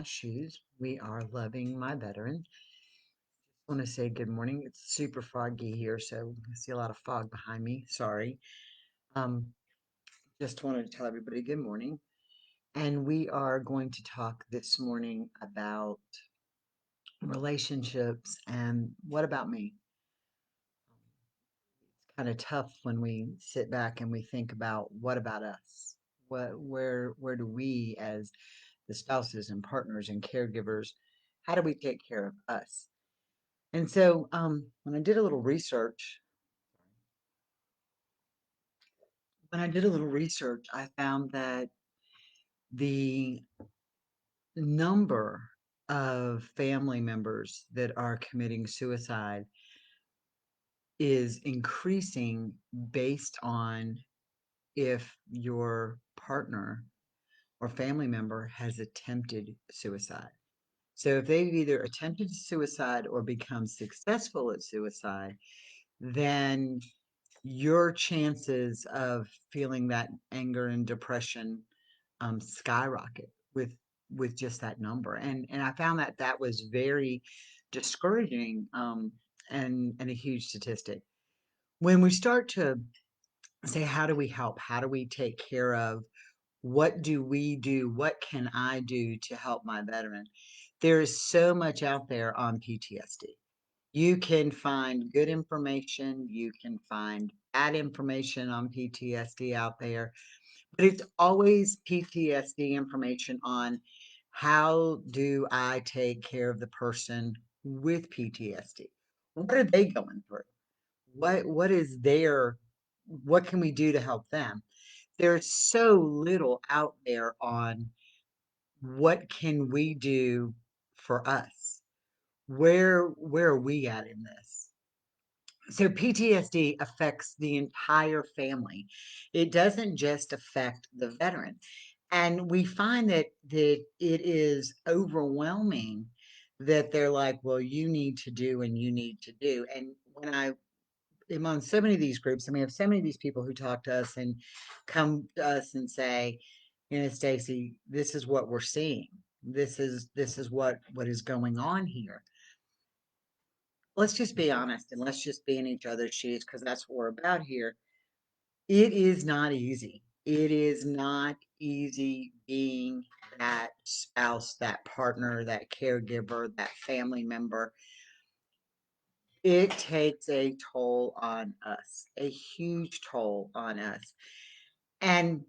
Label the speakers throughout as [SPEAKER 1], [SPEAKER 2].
[SPEAKER 1] Shoes. We are loving my veteran. I want to say good morning. It's super foggy here, so I see a lot of fog behind me. Sorry. Um, just wanted to tell everybody good morning. And we are going to talk this morning about relationships and what about me? It's kind of tough when we sit back and we think about what about us? Where do we as the spouses and partners and caregivers, how do we take care of us? And so, when I did a little research, I found that the number of family members that are committing suicide is increasing based on if your partner or family member has attempted suicide. So if they've either attempted suicide or become successful at suicide, then your chances of feeling that anger and depression skyrocket with just that number. And I found that that was very discouraging, and a huge statistic. When we start to say, how do we help? How do we take care of? What do we do? What can I do to help my veteran? There is so much out there on PTSD. You can find good information, you can find bad information on PTSD out there, but it's always PTSD information on how do I take care of the person with PTSD? What are they going through? What is their what can we do to help them? There's so little out there on what can we do for us? Where are we at in this? So PTSD affects the entire family. It doesn't just affect the veteran. And we find that it is overwhelming that they're like, well, you need to do and you need to do. And when I am on so many of these groups, and we have so many of these people who talk to us and come to us and say, Stacy, this is what we're seeing. This is what is going on here. Let's just be honest and let's just be in each other's shoes because that's what we're about here. It is not easy. It is not easy being that spouse, that partner, that caregiver, that family member. It takes a toll on us, a huge toll on us. And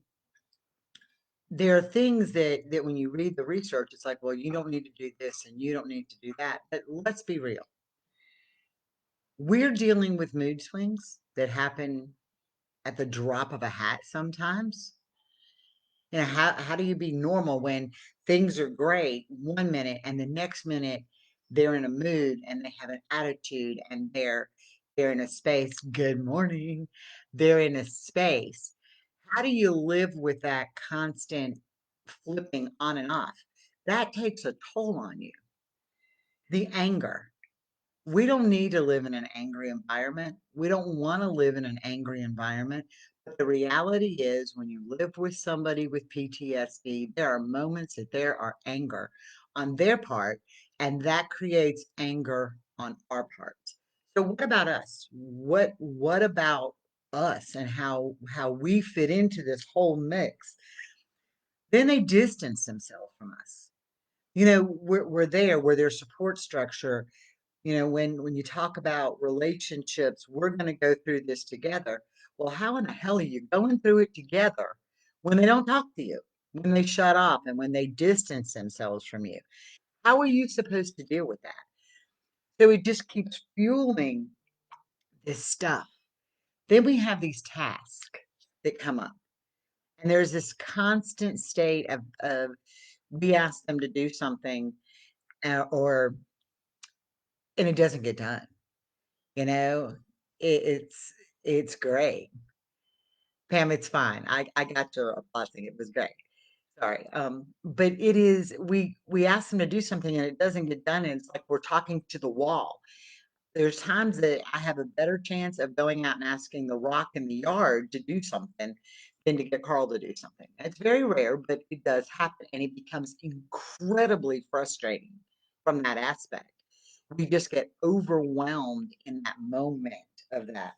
[SPEAKER 1] there are things that when you read the research, it's like, well, you don't need to do this and you don't need to do that. But let's be real. We're dealing with mood swings that happen at the drop of a hat sometimes. How do you be normal when things are great one minute and the next minute they're in a mood and they have an attitude and they're in a space. Good morning. They're in a space. How do you live with that constant flipping on and off? That takes a toll on you. The anger. We don't need to live in an angry environment. We don't want to live in an angry environment. But the reality is, when you live with somebody with PTSD, there are moments that there are anger on their part, and that creates anger on our part. So what about us? What about us and how we fit into this whole mix? Then they distance themselves from us. We're there, we're their support structure. When you talk about relationships, we're going to go through this together. Well, how in the hell are you going through it together when they don't talk to you, when they shut off, and when they distance themselves from you? How are you supposed to deal with that? So it just keeps fueling this stuff. Then we have these tasks that come up, and there's this constant state of we ask them to do something, or and it doesn't get done. You know, it's great. Pam, it's fine. I got your applause. It was great. Sorry. But it is we ask them to do something and it doesn't get done, and it's like we're talking to the wall. There's times that I have a better chance of going out and asking the rock in the yard to do something than to get Carl to do something. It's very rare, but it does happen, and it becomes incredibly frustrating from that aspect. We just get overwhelmed in that moment of that.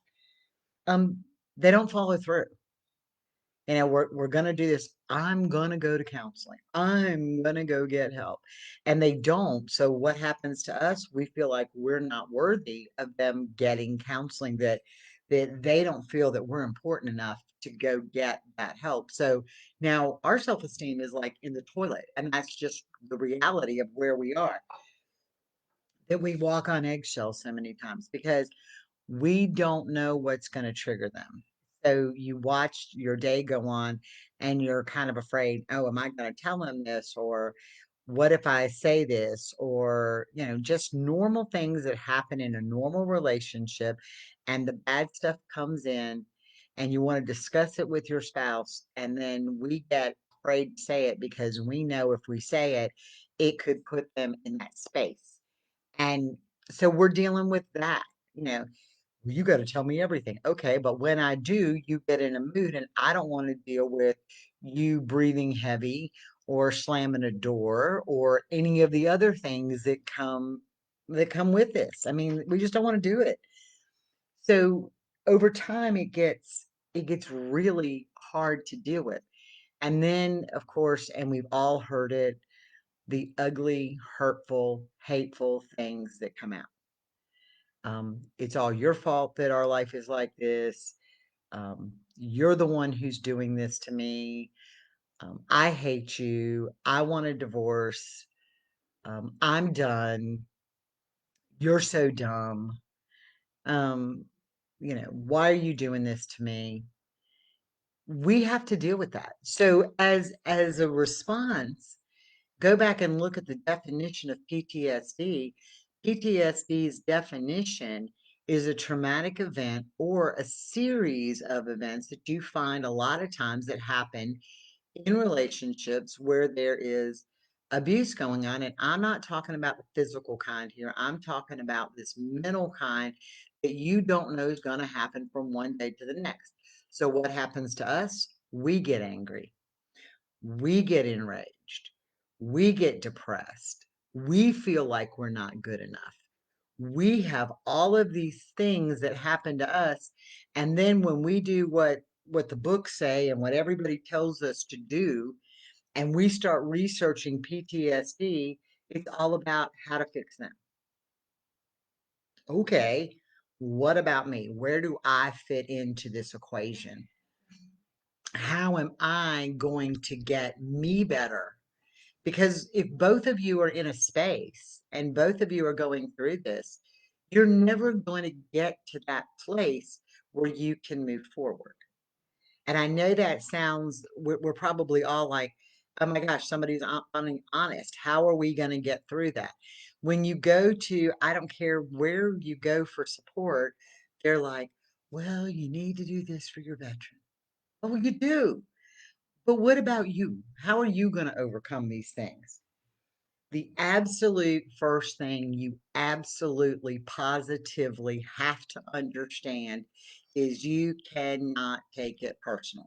[SPEAKER 1] Um, they don't follow through. We're gonna do this. I'm gonna go to counseling. I'm gonna go get help. And they don't. So what happens to us? We feel like we're not worthy of them getting counseling, that they don't feel that we're important enough to go get that help. So now our self-esteem is like in the toilet, and that's just the reality of where we are. That we walk on eggshells so many times because we don't know what's going to trigger them. So you watch your day go on and you're kind of afraid, oh, am I going to tell him this? Or what if I say this? Or, just normal things that happen in a normal relationship, and the bad stuff comes in and you want to discuss it with your spouse. And then we get afraid to say it because we know if we say it, it could put them in that space. And so we're dealing with that. You know, "Well, you got to tell me everything." Okay, but when I do, you get in a mood, and I don't want to deal with you breathing heavy or slamming a door or any of the other things that come with this. I mean, we just don't want to do it. So over time, it gets really hard to deal with. And then, of course, and we've all heard it, the ugly, hurtful, hateful things that come out. It's all your fault that our life is like this. You're the one who's doing this to me. I hate you. I want a divorce. I'm done. You're so dumb. Um, why are you doing this to me? We have to deal with that. So as a response, go back and look at the definition of PTSD. PTSD's definition is a traumatic event or a series of events that you find a lot of times that happen in relationships where there is abuse going on. And I'm not talking about the physical kind here, I'm talking about this mental kind that you don't know is going to happen from one day to the next. So, what happens to us? We get angry, we get enraged, we get depressed, we feel like we're not good enough. We have all of these things that happen to us, and then when we do what the books say and what everybody tells us to do, and we start researching PTSD, it's all about how to fix them. Okay, what about me? Where do I fit into this equation? How am I going to get me better? Because if both of you are in a space and both of you are going through this, you're never going to get to that place where you can move forward. And I know that sounds, we're probably all like, oh my gosh, somebody's honest. How are we going to get through that? When you go to, I don't care where you go for support, they're like, well, you need to do this for your veteran. Oh, you do. But what about you? How are you going to overcome these things? The absolute first thing you absolutely positively have to understand is you cannot take it personally.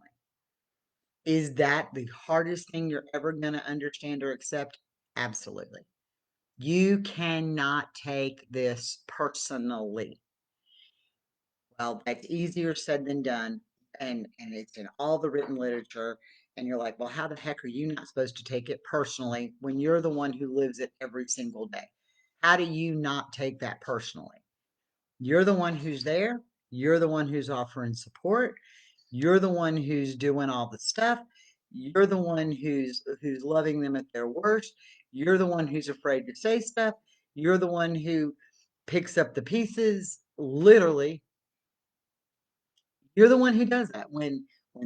[SPEAKER 1] Is that the hardest thing you're ever going to understand or accept? Absolutely. You cannot take this personally. Well, that's easier said than done. And it's in all the written literature. And you're like, well, how the heck are you not supposed to take it personally when you're the one who lives it every single day? How do you not take that personally? You're the one who's there. You're the one who's offering support. You're the one who's doing all the stuff. You're the one who's loving them at their worst. You're the one who's afraid to say stuff. You're the one who picks up the pieces, literally. You're the one who does that. When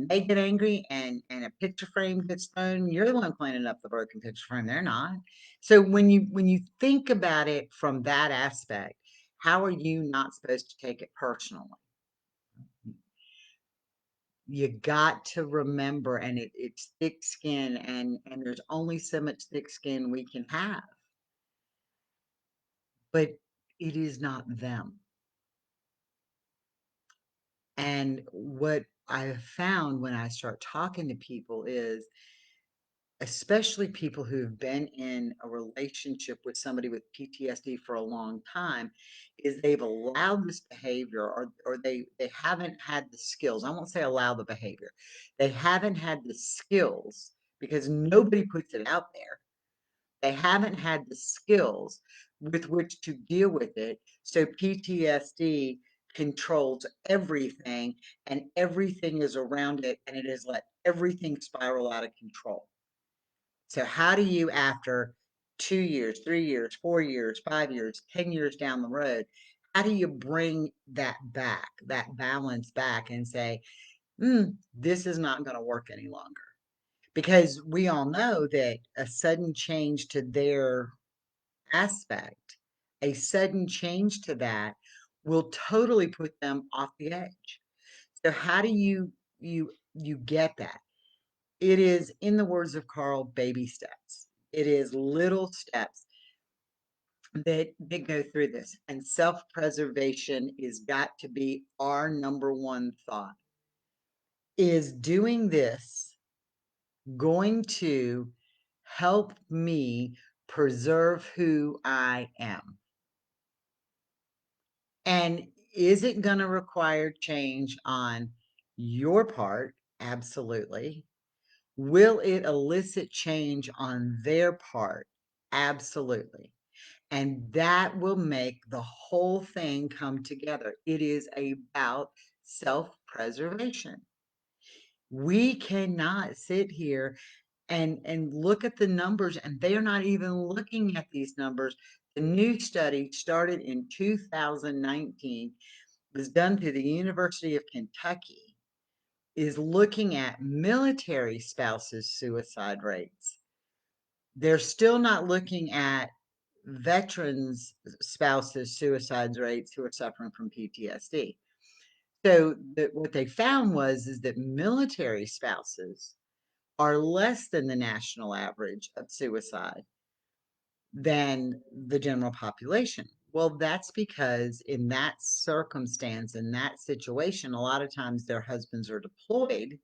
[SPEAKER 1] they get angry and a picture frame gets thrown, you're the one cleaning up the broken picture frame. They're not. So when you think about it from that aspect, how are you not supposed to take it personally? You got to remember, and it's thick skin, and there's only so much thick skin we can have, but it is not them. And what I have found when I start talking to people is, especially people who've been in a relationship with somebody with PTSD for a long time, is they've allowed this behavior, or they haven't had the skills. I won't say allow the behavior. They haven't had the skills because nobody puts it out there. They haven't had the skills with which to deal with it. So PTSD controls everything, and everything is around it, and it has let everything spiral out of control. So how do you, after 2 years, 3 years, 4 years, 5 years, 10 years down the road, how do you bring that back, that balance back, and say, this is not going to work any longer? Because we all know that a sudden change to their aspect, a sudden change to that will totally put them off the edge. So how do you get that? It is, in the words of Carl, baby steps. It is little steps that go through this. And self-preservation is got to be our number one thought. Is doing this going to help me preserve who I am? And is it going to require change on your part? Absolutely. Will it elicit change on their part? Absolutely. And that will make the whole thing come together. It is about self-preservation. We cannot sit here and look at the numbers, and they are not even looking at these numbers. The new study started in 2019, was done through the University of Kentucky, is looking at military spouses' suicide rates. They're still not looking at veterans' spouses' suicide rates who are suffering from PTSD. So what they found was is that military spouses are less than the national average of suicide than the general population. Well, that's because in that circumstance, in that situation, a lot of times their husbands are deployed.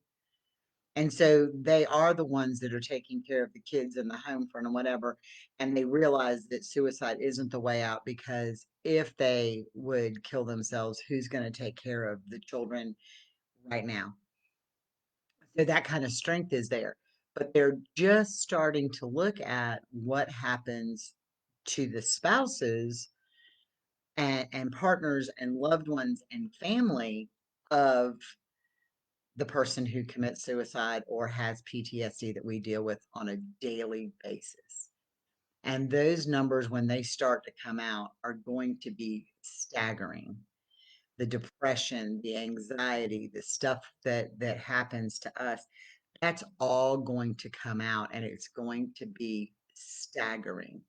[SPEAKER 1] And so they are the ones that are taking care of the kids in the home front and whatever. And they realize that suicide isn't the way out, because if they would kill themselves, who's going to take care of the children right now? So that kind of strength is there. But they're just starting to look at what happens to the spouses and partners and loved ones and family of the person who commits suicide or has PTSD that we deal with on a daily basis. And those numbers, when they start to come out, are going to be staggering. The depression, the anxiety, the stuff that happens to us, that's all going to come out, and it's going to be staggering.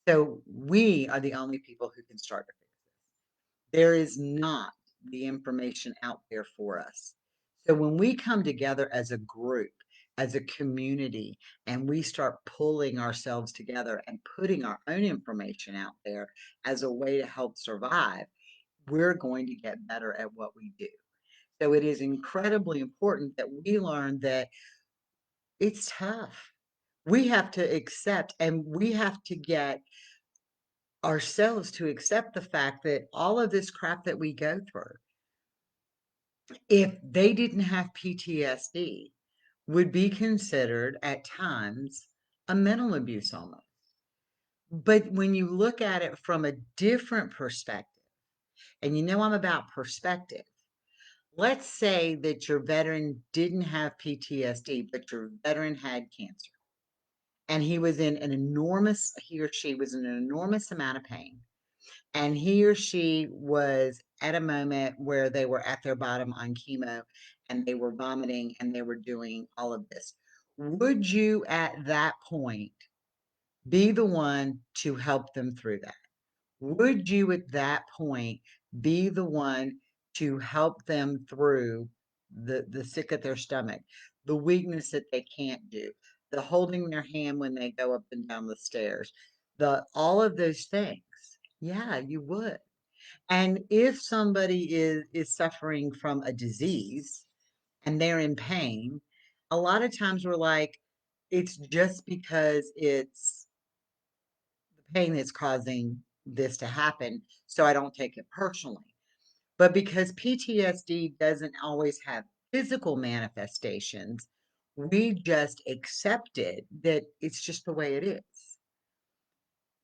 [SPEAKER 1] So we are the only people who can start to fix it. There is not the information out there for us. So when we come together as a group, as a community, and we start pulling ourselves together and putting our own information out there as a way to help survive, we're going to get better at what we do. So it is incredibly important that we learn that it's tough. We have to accept, and we have to get ourselves to accept the fact that all of this crap that we go through, if they didn't have PTSD, would be considered at times a mental abuse almost. But when you look at it from a different perspective, and you know I'm about perspective, let's say that your veteran didn't have PTSD, but your veteran had cancer. And he was in an enormous, he or she was in an enormous amount of pain. And he or she was at a moment where they were at their bottom on chemo, and they were vomiting, and they were doing all of this. Would you at that point be the one to help them through that? Would you at that point be the one to help them through the sick at their stomach, the weakness that they can't do, the holding their hand when they go up and down the stairs, the all of those things? Yeah, you would. And if somebody is suffering from a disease, and they're in pain, a lot of times we're like, it's just because it's the pain that's causing this to happen, so I don't take it personally. But because PTSD doesn't always have physical manifestations, we just accepted that it's just the way it is.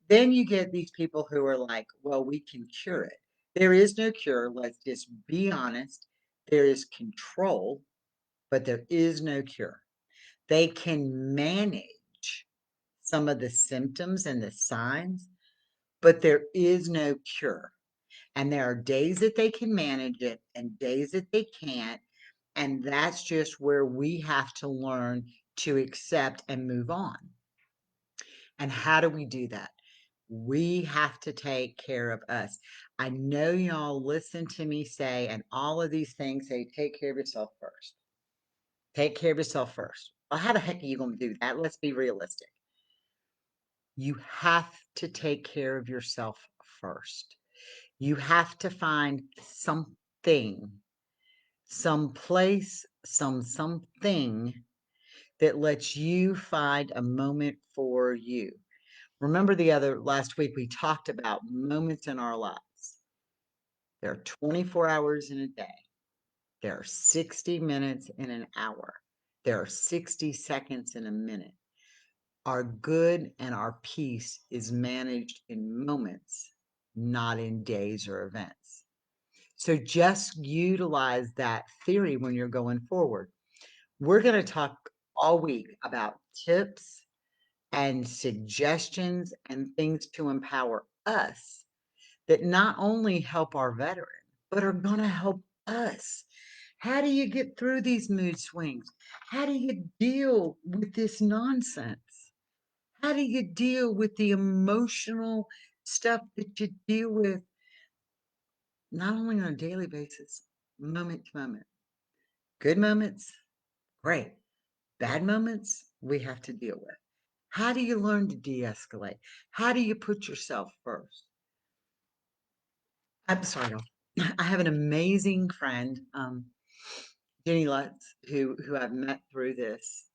[SPEAKER 1] Then you get these people who are like, well, we can cure it. There is no cure. Let's just be honest. There is control, but there is no cure. They can manage some of the symptoms and the signs, but there is no cure. And there are days that they can manage it and days that they can't. And that's just where we have to learn to accept and move on. And how do we do that? We have to take care of us. I know y'all listen to me say, and all of these things say, take care of yourself first. Take care of yourself first. Well, how the heck are you going to do that? Let's be realistic. You have to take care of yourself first. You have to find something, some place, something that lets you find a moment for you. Remember the other last week we talked about moments in our lives. There are 24 hours in a day. There are 60 minutes in an hour. There are 60 seconds in a minute. Our good and our peace is managed in moments, not in days or events. So just utilize that theory when you're going forward. We're going to talk all week about tips and suggestions and things to empower us that not only help our veteran, but are going to help us. How do you get through these mood swings? How do you deal with this nonsense? How do you deal with the emotional stuff that you deal with, not only on a daily basis, moment to moment? Good moments, great. Bad moments, we have to deal with. How do you learn to de escalate? How do you put yourself first? I'm sorry, y'all. I have an amazing friend, Jenny Lutz, who I've met through this.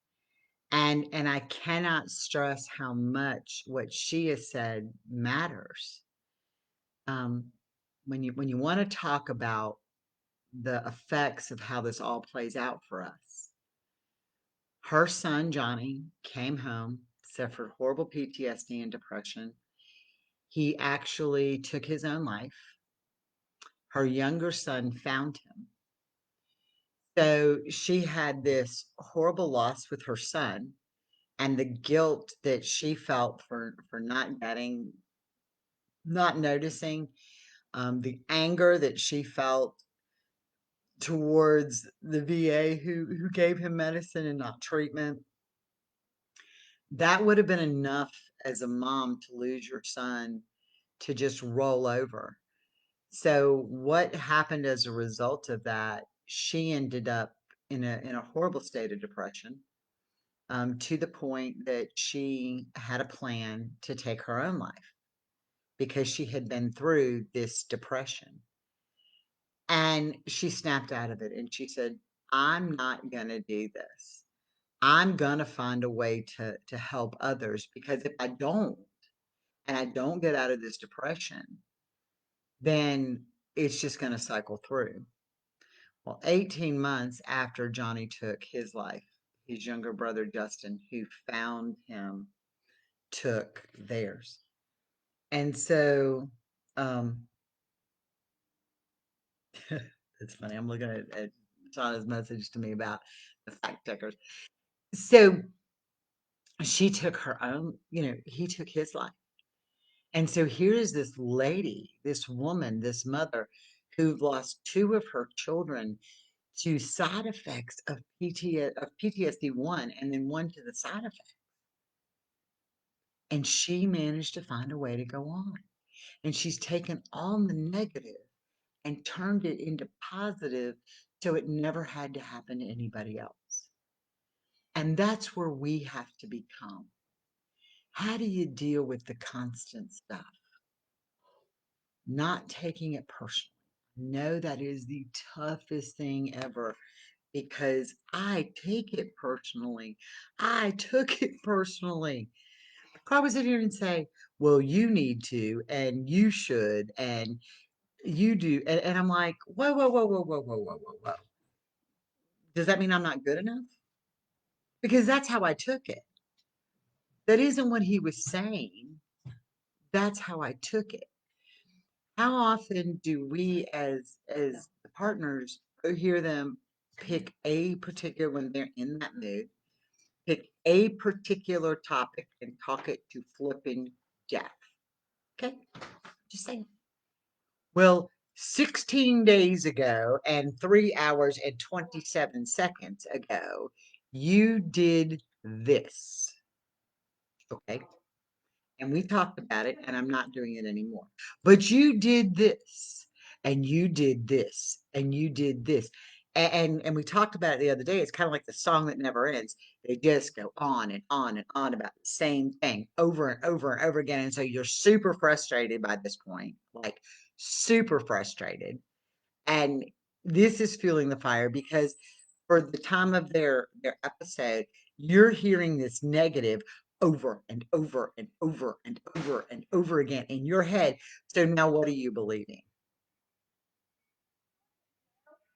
[SPEAKER 1] And I cannot stress how much what she has said matters. Um, when you want to talk about the effects of how this all plays out for us, her son Johnny came home, suffered horrible PTSD and depression. He actually took his own life. Her younger son found him. So she had this horrible loss with her son and the guilt that she felt for not getting, not noticing, the anger that she felt towards the VA who gave him medicine and not treatment. That would have been enough as a mom to lose your son to just roll over. So what happened as a result of that, she ended up in a horrible state of depression, to the point that she had a plan to take her own life because she had been through this depression. And she snapped out of it and she said, I'm not going to do this. I'm going to find a way to help others, because if I don't, and I don't get out of this depression, then it's just going to cycle through. Well, 18 months after Johnny took his life, his younger brother Justin, who found him, took theirs. And so, um, it's funny. I'm looking at Shauna's message to me about the fact checkers. So she took her own, he took his life. And so here is this lady, this woman, this mother who lost two of her children to side effects of PTSD one, and then one to the side effect. And she managed to find a way to go on. And she's taken all the negative and turned it into positive so it never had to happen to anybody else. And that's where we have to become. How do you deal with the constant stuff? Not taking it personally. No, that is the toughest thing ever. because I take it personally. I took it personally. I would sit here and say, well, you need to, and you should, and you do. And I'm like, whoa, whoa, whoa, whoa, whoa, whoa, whoa, whoa, whoa. Does that mean I'm not good enough? Because that's how I took it. That isn't what he was saying. That's how I took it. How often do we as partners hear them pick a particular when they're in that mood, pick a particular topic and talk it to flipping death? Okay, just saying. Well, 16 days ago and 3 hours and 27 seconds ago, you did this. Okay. And we talked about it, and I'm not doing it anymore. But you did this, and you did this, and you did this. And we talked about it the other day. It's kind of like the song that never ends. They just go on and on and on about the same thing over and over and over again. And so you're super frustrated by this point, like super frustrated. And this is fueling the fire because for the time of their episode, you're hearing this negative over and over and over and over and over again in your head. So now what are you believing?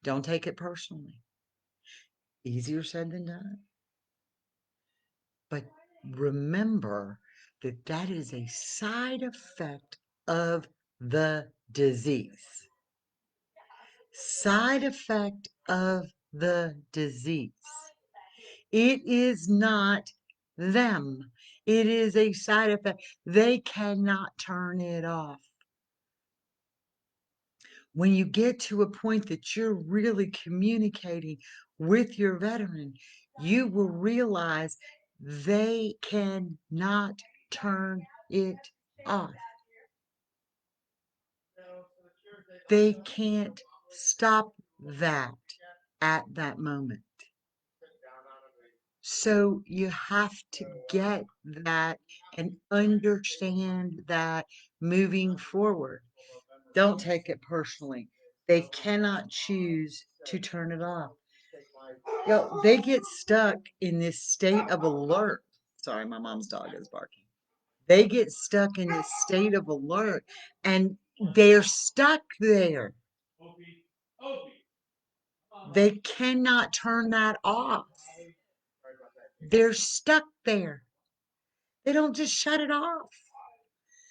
[SPEAKER 1] Don't take it personally. Easier said than done. But remember that that is a side effect of the disease. Side effect of the disease. It is not them. It is a side effect. They cannot turn it off. When you get to a point that you're really communicating with your veteran, you will realize they cannot turn it off. They can't stop that at that moment. So you have to get that and understand that moving forward. Don't take it personally. They cannot choose to turn it off. They get stuck in this state of alert. Sorry, my mom's dog is barking. They get stuck in this state of alert and they're stuck there. They cannot turn that off. They're stuck there. They don't just shut it off.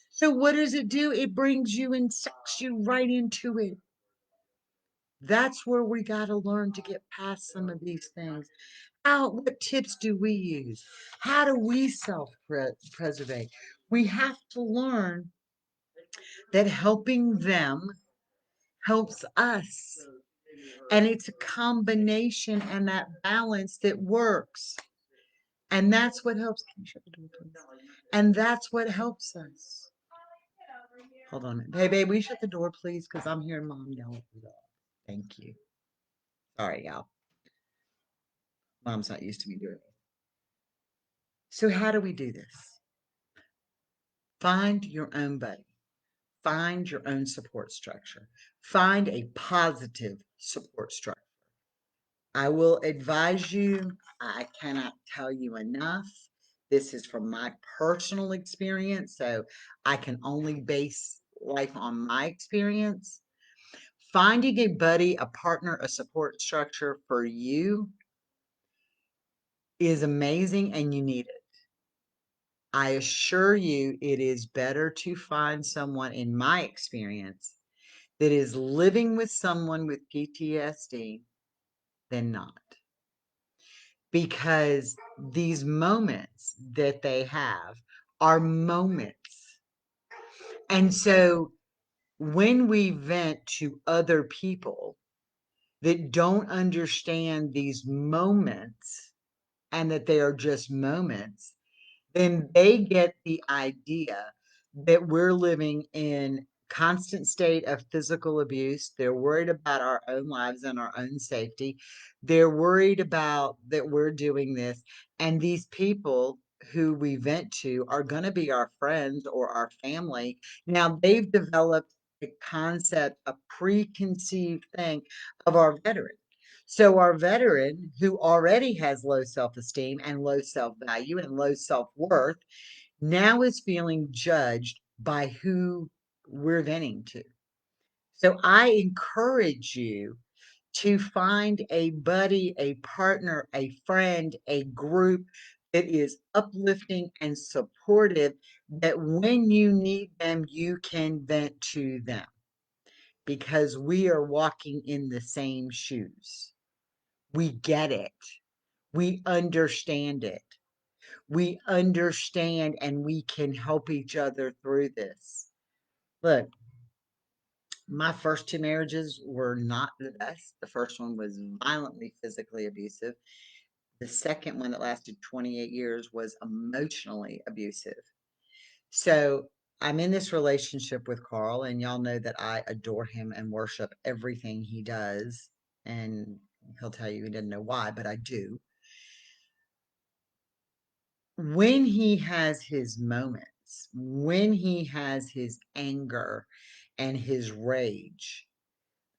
[SPEAKER 1] So what does it do? It brings you and sucks you right into it. That's where we got to learn to get past some of these things. What tips do we use? How do we self-preservate? We have to learn that helping them helps us. And it's a combination and that balance that works. And that's what helps. Can you shut the door, please? And that's what helps us. Hold on a minute. Hey, babe, will you shut the door, please? Because I'm hearing mom yell at the dog. Thank you. Sorry, y'all. Mom's not used to me doing it. So how do we do this? Find your own buddy. Find your own support structure. Find a positive support structure. I will advise you, I cannot tell you enough. This is from my personal experience, so I can only base life on my experience. Finding a buddy, a partner, a support structure for you is amazing and you need it. I assure you, it is better to find someone, in my experience, that is living with someone with PTSD than not. Because these moments that they have are moments. And so when we vent to other people that don't understand these moments and that they are just moments, then they get the idea that we're living in constant state of physical abuse. They're worried about our own lives and our own safety. They're worried about that we're doing this. And these people who we vent to are going to be our friends or our family. Now they've developed a concept, a preconceived thing of our veteran. So our veteran who already has low self-esteem and low self-value and low self-worth now is feeling judged by who we're venting to. So I encourage you to find a buddy, a partner, a friend, a group that is uplifting and supportive, that when you need them, you can vent to them because we are walking in the same shoes. We get it. We understand it. We understand and we can help each other through this. Look, my first two marriages were not the best. The first one was violently physically abusive. The second one that lasted 28 years was emotionally abusive. So I'm in this relationship with Carl, and y'all know that I adore him and worship everything he does. And he'll tell you he doesn't know why, but I do. When he has his moments, when he has his anger and his rage,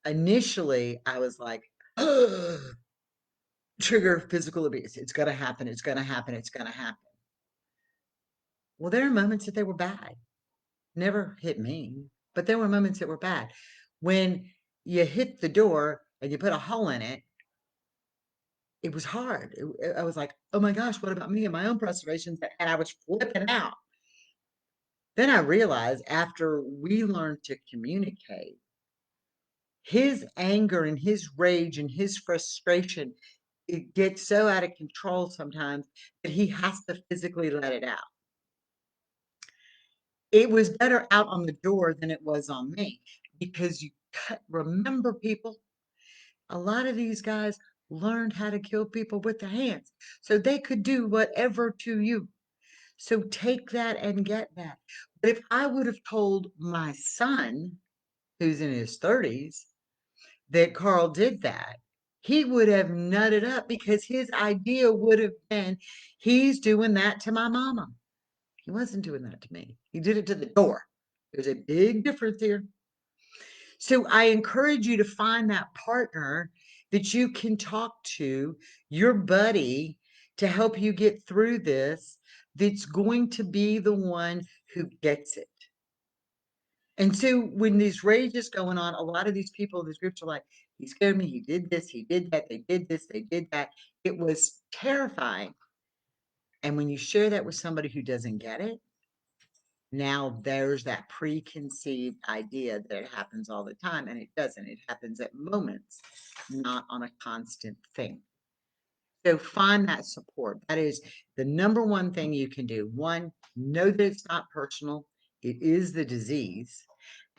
[SPEAKER 1] initially I was like, trigger physical abuse. It's going to happen. It's going to happen. It's going to happen. Well, there are moments that they were bad. Never hit me, but there were moments that were bad. When you hit the door and you put a hole in it, it was hard. I was like, oh my gosh, what about me and my own preservations? And I was flipping out. Then I realized after we learned to communicate, his anger and his rage and his frustration, it gets so out of control sometimes that he has to physically let it out. It was better out on the door than it was on me because remember, people, a lot of these guys learned how to kill people with their hands so they could do whatever to you. So take that and get that. But if I would have told my son, who's in his 30s, that Carl did that, he would have nutted up because his idea would have been, he's doing that to my mama. He wasn't doing that to me. He did it to the door. There's a big difference here. So I encourage you to find that partner that you can talk to, your buddy, to help you get through this, that's going to be the one who gets it. And so when these rage is going on, a lot of these people in these groups are like, he scared me, he did this, he did that, they did this, they did that. It was terrifying. And when you share that with somebody who doesn't get it, now there's that preconceived idea that it happens all the time, and it doesn't. It happens at moments, not on a constant thing. So find that support. That is the number one thing you can do. One, know that it's not personal. It is the disease,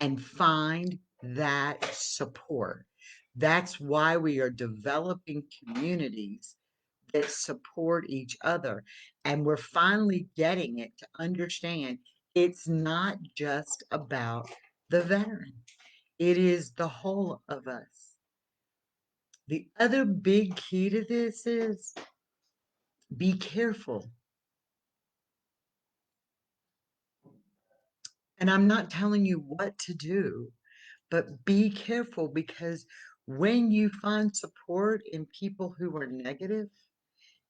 [SPEAKER 1] and find that support. That's why we are developing communities that support each other. And we're finally getting it to understand it's not just about the veteran, it is the whole of us. The other big key to this is be careful. And I'm not telling you what to do, but be careful because when you find support in people who are negative,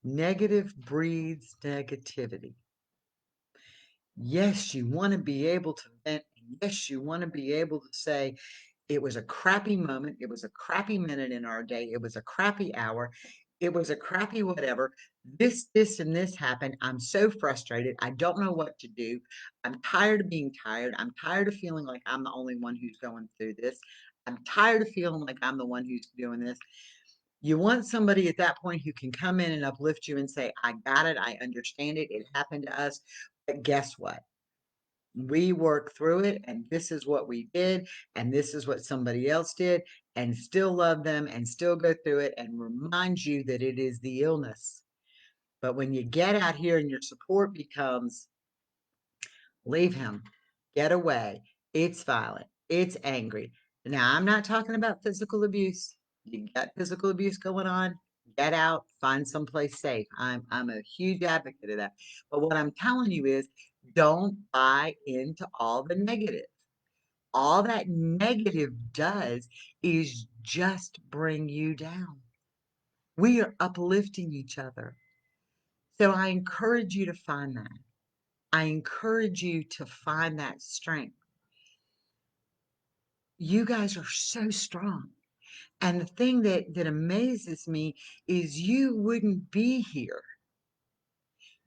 [SPEAKER 1] negative breeds negativity. Yes, you want to be able to vent. Yes, you want to be able to say, it was a crappy moment. It was a crappy minute in our day. It was a crappy hour. It was a crappy whatever. This, and this happened. I'm so frustrated. I don't know what to do. I'm tired of being tired. I'm tired of feeling like I'm the only one who's going through this. I'm tired of feeling like I'm the one who's doing this. You want somebody at that point who can come in and uplift you and say, I got it. I understand it. It happened to us. But guess what? We worked through it, and this is what we did, and this is what somebody else did, and still love them and still go through it and remind you that it is the illness. But when you get out here and your support becomes, leave him, get away, it's violent, it's angry. Now, I'm not talking about physical abuse. You got physical abuse going on, get out, find someplace safe. I'm a huge advocate of that. But what I'm telling you is, don't buy into all the negative. All that negative does is just bring you down. We are uplifting each other. So I encourage you to find that. I encourage you to find that strength. You guys are so strong. And the thing that amazes me is you wouldn't be here.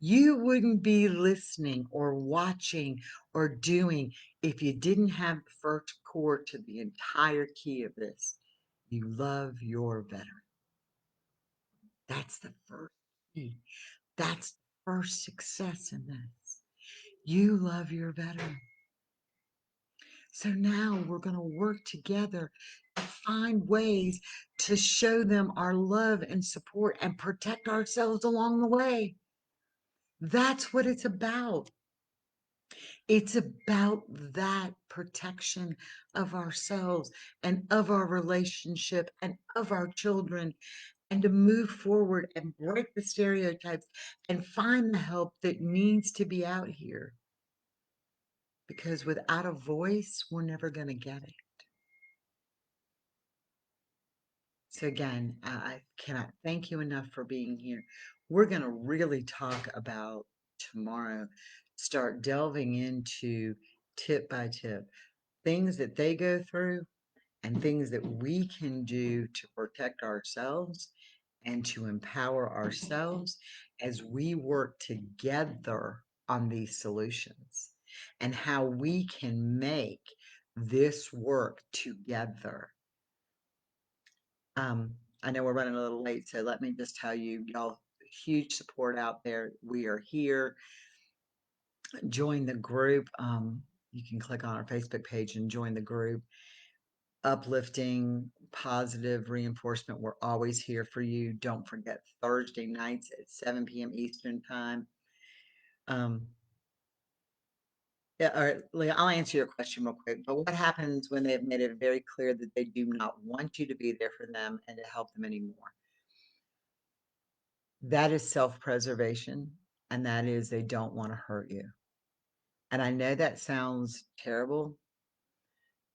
[SPEAKER 1] You wouldn't be listening or watching or doing if you didn't have the first chord to the entire key of this. You love your veteran. That's the first key. That's the first success in this. You love your veteran. So now we're going to work together to find ways to show them our love and support and protect ourselves along the way. That's what it's about. It's about that protection of ourselves and of our relationship and of our children, and to move forward and break the stereotypes and find the help that needs to be out here. Because without a voice, we're never going to get it. So again, I cannot thank you enough for being here. We're going to really talk about tomorrow, start delving into tip by tip, things that they go through and things that we can do to protect ourselves and to empower ourselves as we work together on these solutions, and how we can make this work together. Um, I know we're running a little late, so let me just tell you, y'all, huge support out there. We are here. Join the group. You can click on our Facebook page and join the group. Uplifting, positive reinforcement. We're always here for you. Don't forget Thursday nights at 7 p.m. Eastern time. Um, yeah, all right, Leah, I'll answer your question real quick. But what happens when they have made it very clear that they do not want you to be there for them and to help them anymore? That is self-preservation, and that is they don't want to hurt you. And I know that sounds terrible,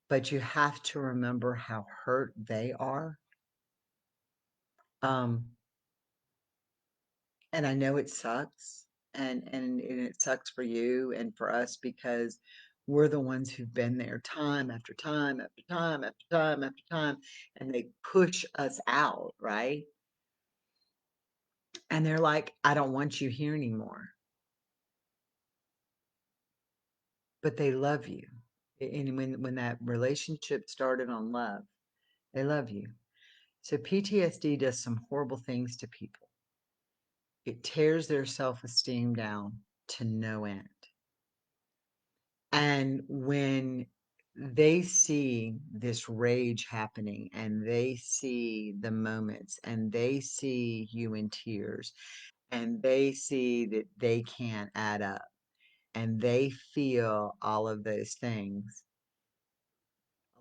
[SPEAKER 1] but you have to remember how hurt they are. Um, and I know it sucks, and it sucks for you and for us because we're the ones who've been there time after time after time after time after time, and they push us out, right? And they're like, I don't want you here anymore. But they love you. And when that relationship started on love, they love you. So PTSD does some horrible things to people. It tears their self-esteem down to no end. And when they see this rage happening and they see the moments and they see you in tears and they see that they can't add up and they feel all of those things,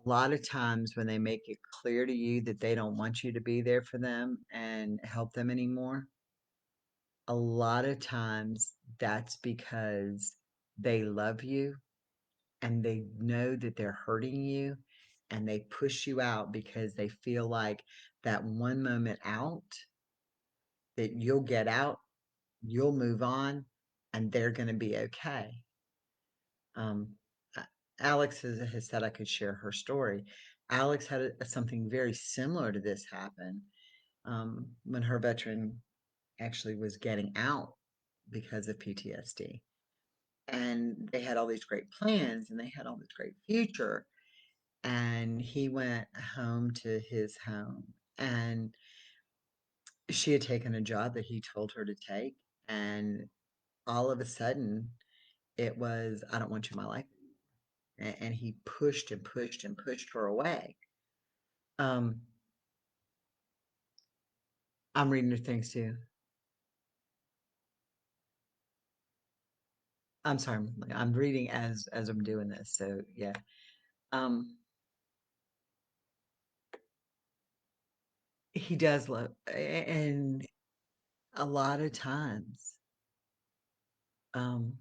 [SPEAKER 1] a lot of times when they make it clear to you that they don't want you to be there for them and help them anymore, a lot of times that's because they love you and they know that they're hurting you and they push you out because they feel like that one moment out that you'll get out, you'll move on, and they're going to be okay. Um, Alex has said I could share her story. Alex had something very similar to this happen when her veteran actually was getting out because of PTSD. And they had all these great plans and they had all this great future. And he went home to his home, and she had taken a job that he told her to take. And all of a sudden, it was, I don't want you in my life. And he pushed and pushed and pushed her away. Um, I'm reading your things too. I'm sorry, I'm reading as I'm doing this. So yeah. Um, he does love, and a lot of times, um,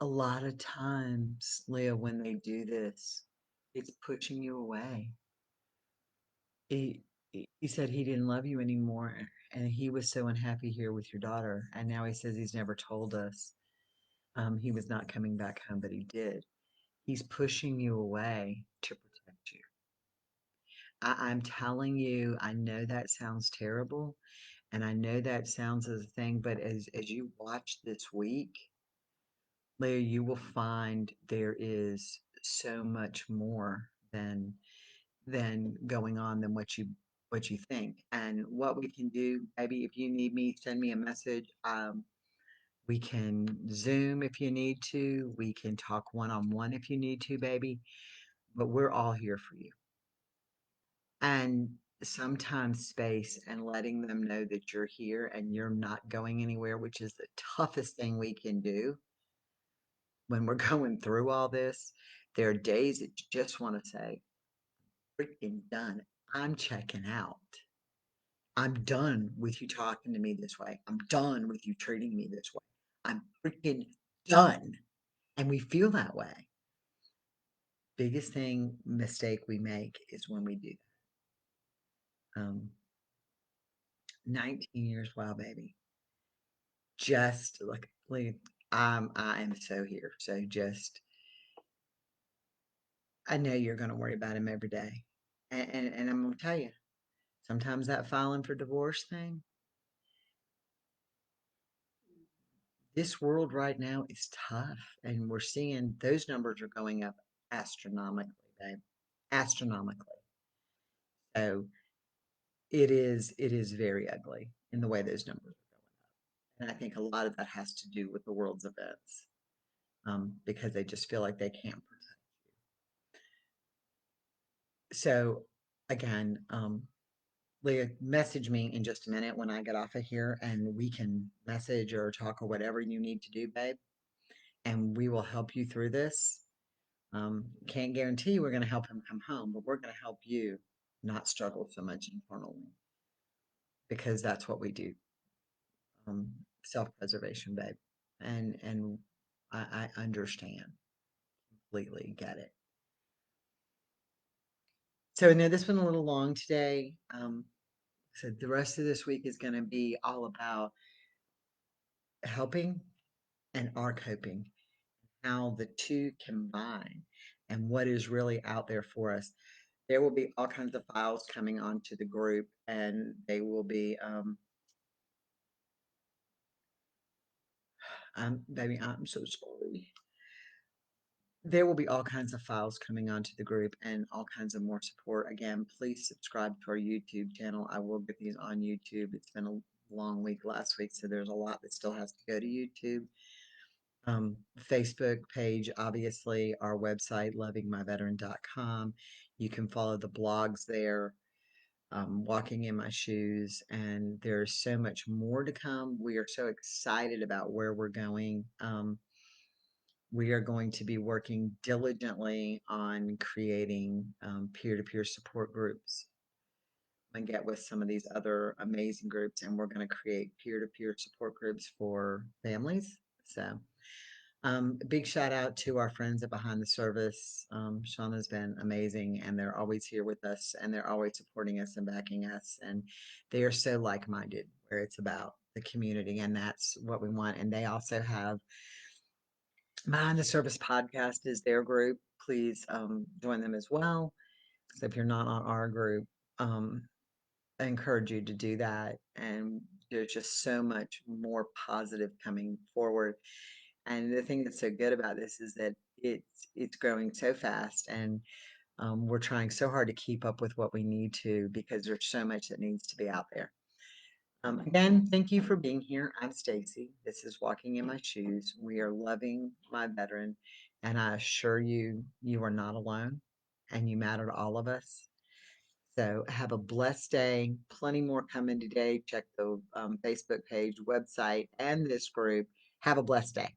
[SPEAKER 1] Leah, when they do this, it's pushing you away. He said he didn't love you anymore, and he was so unhappy here with your daughter. And now he says he's never told us he was not coming back home, but he did. He's pushing you away to protect you. I'm telling you, I know that sounds terrible, and I know that sounds as a thing, but as you watch this week, Leah, you will find there is so much more than going on than what you think. And what we can do, maybe if you need me, send me a message. We can Zoom if you need to. We can talk one on one if you need to, baby. But we're all here for you. And sometimes space and letting them know that you're here and you're not going anywhere, which is the toughest thing we can do when we're going through all this. There are days that you just want to say, freaking done. I'm checking out. I'm done with you talking to me this way. I'm done with you treating me this way. I'm freaking done. And we feel that way. Biggest thing mistake we make is when we do that. 19 years, wow, baby. Just like I am so here. So just I know you're gonna worry about him every day. And I'm gonna tell you, sometimes that filing for divorce thing, this world right now is tough. And we're seeing those numbers are going up astronomically, babe. Astronomically. So it is very ugly in the way those numbers are going up. And I think a lot of that has to do with the world's events. Because they just feel like they can't protect. So again, Leah, message me in just a minute when I get off of here and we can message or talk or whatever you need to do, babe. And we will help you through this. Can't guarantee we're going to help him come home, but we're going to help you not struggle so much internally because that's what we do. Um, Self-preservation, babe. And I understand completely, get it. So I know this been a little long today. So the rest of this week is going to be all about helping and our coping, how the two combine, and what is really out there for us. There will be all kinds of files coming onto the group, and they will be, baby, I'm so sorry. There will be all kinds of files coming onto the group and all kinds of more support. Again, please subscribe to our YouTube channel. I will get these on YouTube. It's been a long week last week, so there's a lot that still has to go to YouTube. Facebook page, obviously, our website, lovingmyveteran.com. You can follow the blogs there, walking in my shoes, and there's so much more to come. We are so excited about where we're going. We are going to be working diligently on creating peer-to-peer support groups and get with some of these other amazing groups, and we're going to create peer-to-peer support groups for families. So big shout out to our friends at Behind the Service. Shauna's been amazing, and they're always here with us, and they're always supporting us and backing us. And they are so like minded, where it's about the community, and that's what we want. And they also have Behind the Service podcast is their group. Please join them as well. So if you're not on our group, um, I encourage you to do that. And there's just so much more positive coming forward. And the thing that's so good about this is that it's growing so fast, and we're trying so hard to keep up with what we need to because there's so much that needs to be out there. Again, thank you for being here. I'm Stacy. This is Walking in My Shoes. We are loving my veteran, and I assure you, you are not alone, and you matter to all of us. So have a blessed day. Plenty more coming today. Check the Facebook page, website, and this group. Have a blessed day.